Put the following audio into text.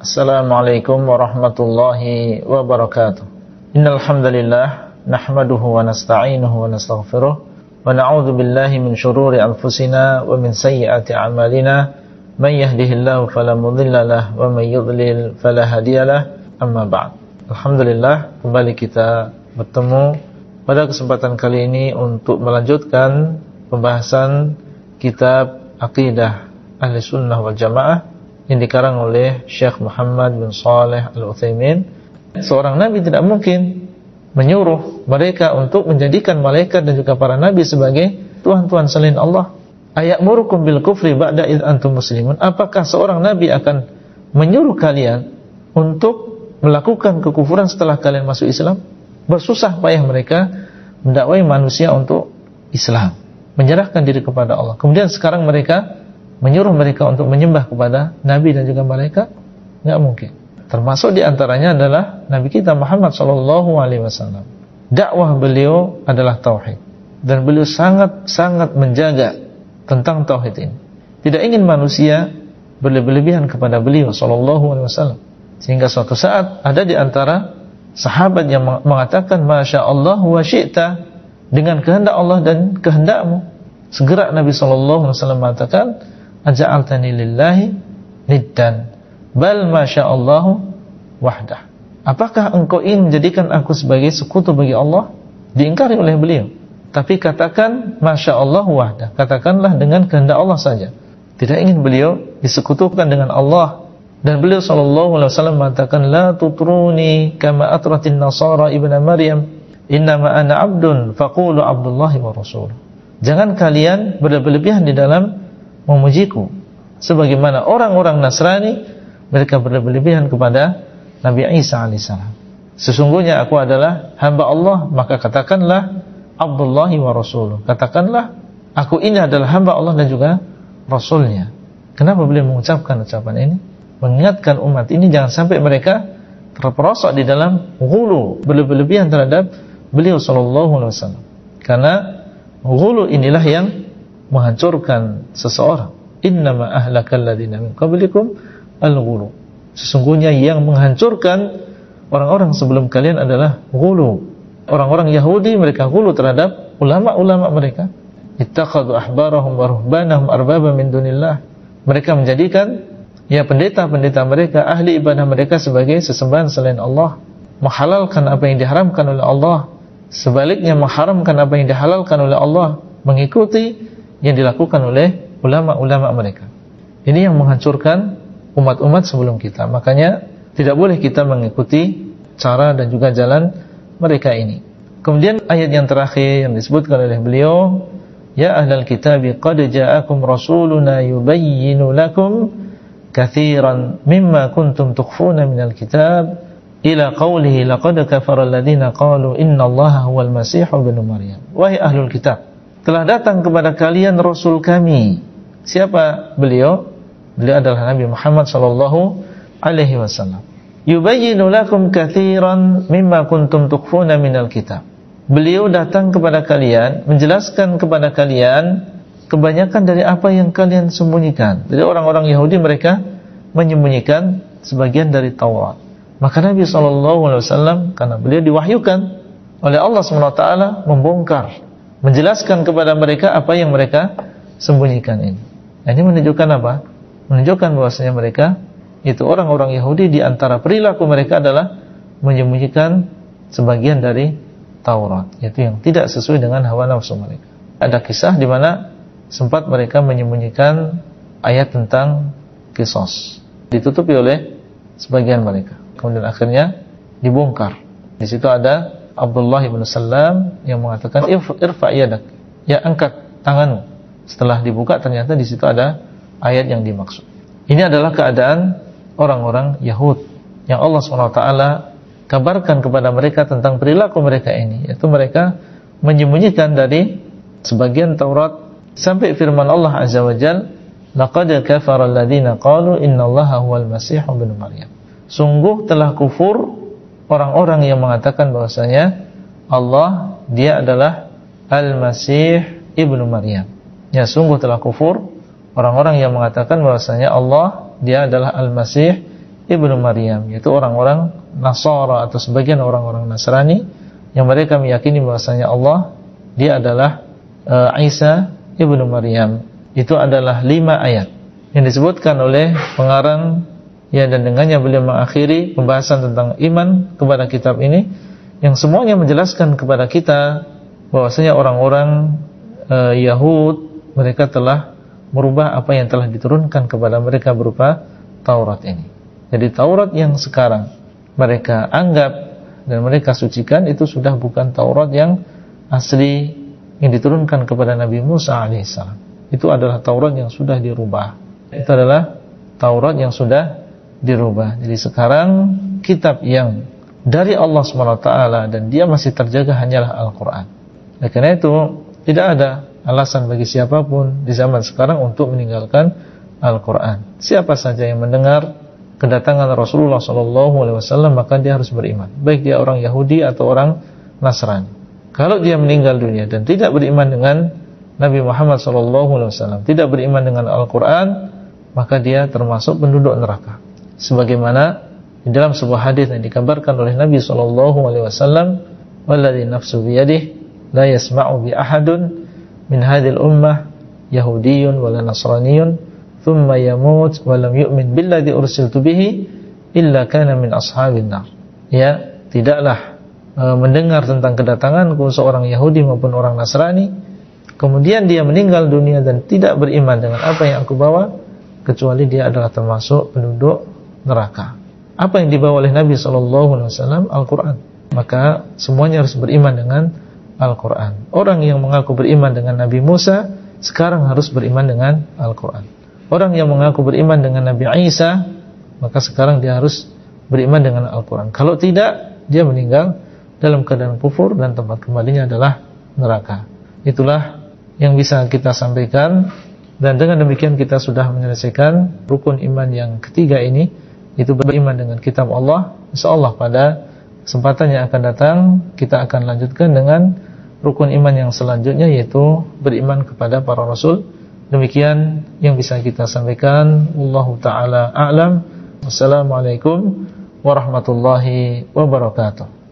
Assalamualaikum warahmatullahi wabarakatuh. Innal hamdalillah nahmaduhu wa nasta'inuhu wa nastaghfiruh wa na'udzu billahi min shururi anfusina wa min sayyiati a'malina. Man yahdihillahu fala mudilla lahu wa man yudlil fala hadiyalah. Amma ba'd. Alhamdulillah, kembali kita bertemu pada kesempatan kali ini untuk melanjutkan pembahasan kitab Aqidah Ahli Sunnah wal Jamaah yang dikarang oleh Syekh Muhammad bin Shalih Al-Utsaimin. Seorang nabi tidak mungkin menyuruh mereka untuk menjadikan malaikat dan juga para nabi sebagai tuhan-tuhan selain Allah. Ayamurukum bil kufri ba'da id antum muslimun. Apakah seorang nabi akan menyuruh kalian untuk melakukan kekufuran setelah kalian masuk Islam? Bersusah payah mereka mendakwai manusia untuk Islam, menyerahkan diri kepada Allah. Kemudian sekarang mereka menyuruh mereka untuk menyembah kepada nabi dan juga malaikat? Enggak mungkin. Termasuk diantaranya adalah Nabi kita Muhammad SAW. Dakwah beliau adalah tauhid, dan beliau sangat menjaga tentang tauhid ini. Tidak ingin manusia berlebihan kepada beliau SAW. Sehingga suatu saat ada di antara sahabat yang mengatakan Masya Allah wa syi'ta, dengan kehendak Allah dan kehendakmu. Segera Nabi SAW mengatakan aja'altani lillahi niddan bal Masya Allah wahdah. Apakah engkau ingin menjadikan aku sebagai sekutu bagi Allah? Diingkari oleh beliau. Tapi katakan Masya Allah wahdah, katakanlah dengan kehendak Allah saja. Tidak ingin beliau disekutukan dengan Allah. Dan beliau SAW mengatakan la tutruni kama atratin nasara ibna Maryam innama ana abdun faqulu abdullahi wa rasul. Jangan kalian berlebihan di dalam memujiku sebagaimana orang-orang Nasrani mereka berlebihan kepada Nabi Isa alaihissalam. Sesungguhnya aku adalah hamba Allah, maka katakanlah Abdullahi wa rasuluh. Katakanlah aku ini adalah hamba Allah dan juga rasulnya. Kenapa beliau mengucapkan ucapan ini? Mengingatkan umat ini jangan sampai mereka terperosok di dalam ghulu, berlebihan terhadap beliau sallallahu alaihi wasallam. Karena ghulu inilah yang menghancurkan seseorang. Innama ahlakal ladzina min qablikum al-ghulu. Sesungguhnya yang menghancurkan orang-orang sebelum kalian adalah ghulu. Orang-orang Yahudi mereka ghulu terhadap ulama-ulama mereka. Ittakhadhu ahbarahum wa ruhbanahum arbaba min dunillah. Mereka menjadikan pendeta-pendeta mereka, ahli ibadah mereka sebagai sesembahan selain Allah. Menghalalkan apa yang diharamkan oleh Allah, sebaliknya mengharamkan apa yang dihalalkan oleh Allah, mengikuti yang dilakukan oleh ulama-ulama mereka. Ini yang menghancurkan umat-umat sebelum kita. Makanya tidak boleh kita mengikuti cara dan juga jalan mereka ini. Kemudian ayat yang terakhir yang disebutkan oleh beliau, ya ahlal kitabi qad ja'akum rasuluna yubayyinu lakum katsiran mimma kuntum tukhfuna minal kitab ila qawlihi laqad kafara alladziina qalu innallaha huwal masiih ibnu maryam. Wahai ahlul kitab, telah datang kepada kalian Rasul kami. Siapa beliau? Beliau adalah Nabi Muhammad sallallahu alaihi wasallam. Yubayyinu lakum katsiran mimma kuntum tukhfuna minal kitab. Beliau datang kepada kalian, menjelaskan kepada kalian kebanyakan dari apa yang kalian sembunyikan. Jadi orang-orang Yahudi mereka menyembunyikan sebagian dari Taurat. Maka Nabi sallallahu alaihi wasallam karena beliau diwahyukan oleh Allah Subhanahu wa taala membongkar, menjelaskan kepada mereka apa yang mereka sembunyikan ini. Nah, ini menunjukkan apa? Menunjukkan bahwasanya mereka itu orang-orang Yahudi di antara perilaku mereka adalah menyembunyikan sebagian dari Taurat, yaitu yang tidak sesuai dengan hawa nafsu mereka. Ada kisah di mana sempat mereka menyembunyikan ayat tentang qisas, ditutupi oleh sebagian mereka. Kemudian akhirnya dibongkar. Di situ ada Abdullah bin Salam yang mengatakan irfa yadak, ya angkat tanganmu. Setelah dibuka ternyata di situ ada ayat yang dimaksud. Ini adalah keadaan orang-orang Yahud yang Allah SWT kabarkan kepada mereka tentang perilaku mereka ini, yaitu mereka menyembunyikan dari sebagian Taurat sampai firman Allah Azza wa Jalla, laqad kafara alladziina qalu innallaha huwal masiih ibnu maryam. Sungguh telah kufur orang-orang yang mengatakan bahwasanya Allah dia adalah Al-Masih ibnu Maryam. Ya, sungguh telah kufur orang-orang yang mengatakan bahwasanya Allah dia adalah Al-Masih ibnu Maryam, yaitu orang-orang Nasara atau sebagian orang-orang Nasrani yang mereka meyakini bahwasanya Allah dia adalah Isa ibnu Maryam. Itu adalah 5 ayat yang disebutkan oleh pengarang, ya, dan dengannya beliau mengakhiri pembahasan tentang iman kepada kitab ini, yang semuanya menjelaskan kepada kita bahwasanya orang-orang Yahud mereka telah merubah apa yang telah diturunkan kepada mereka berupa Taurat ini. Jadi Taurat yang sekarang mereka anggap dan mereka sucikan itu sudah bukan Taurat yang asli yang diturunkan kepada Nabi Musa alaihissalam. Itu adalah Taurat yang sudah dirubah. Itu adalah Taurat yang sudah dirubah. Jadi sekarang kitab yang dari Allah SWT dan dia masih terjaga hanyalah Al-Quran. Nah, karena itu tidak ada alasan bagi siapapun di zaman sekarang untuk meninggalkan Al-Quran. Siapa saja yang mendengar kedatangan Rasulullah SAW maka dia harus beriman, baik dia orang Yahudi atau orang Nasrani. Kalau dia meninggal dunia dan tidak beriman dengan Nabi Muhammad SAW, tidak beriman dengan Al-Quran, maka dia termasuk penduduk neraka. Sebagaimana di dalam sebuah hadis yang dikabarkan oleh Nabi SAW, "Walladzi nafsu biyadihi la yasma'u bi ahadun min hadhil ummah yahudiyyun wala nasraniyyun thumma yamut wa lam yu'min billadzi ursiltu bihi illa kana min ashabin nar." Ya, tidaklah mendengar tentang kedatanganku seorang Yahudi maupun orang Nasrani, kemudian dia meninggal dunia dan tidak beriman dengan apa yang aku bawa, kecuali dia adalah termasuk penduduk neraka. Apa yang dibawa oleh Nabi SAW? Al-Quran. Maka semuanya harus beriman dengan Al-Quran. Orang yang mengaku beriman dengan Nabi Musa sekarang harus beriman dengan Al-Quran. Orang yang mengaku beriman dengan Nabi Isa, maka sekarang dia harus beriman dengan Al-Quran. Kalau tidak, dia meninggal dalam keadaan kufur dan tempat kembalinya adalah neraka. Itulah yang bisa kita sampaikan, dan dengan demikian kita sudah menyelesaikan rukun iman yang ketiga ini, itu beriman dengan kitab Allah. Insyaallah pada kesempatan yang akan datang kita akan lanjutkan dengan rukun iman yang selanjutnya, yaitu beriman kepada para rasul. Demikian yang bisa kita sampaikan. Wallahu taala a'lam. Wassalamualaikum warahmatullahi wabarakatuh.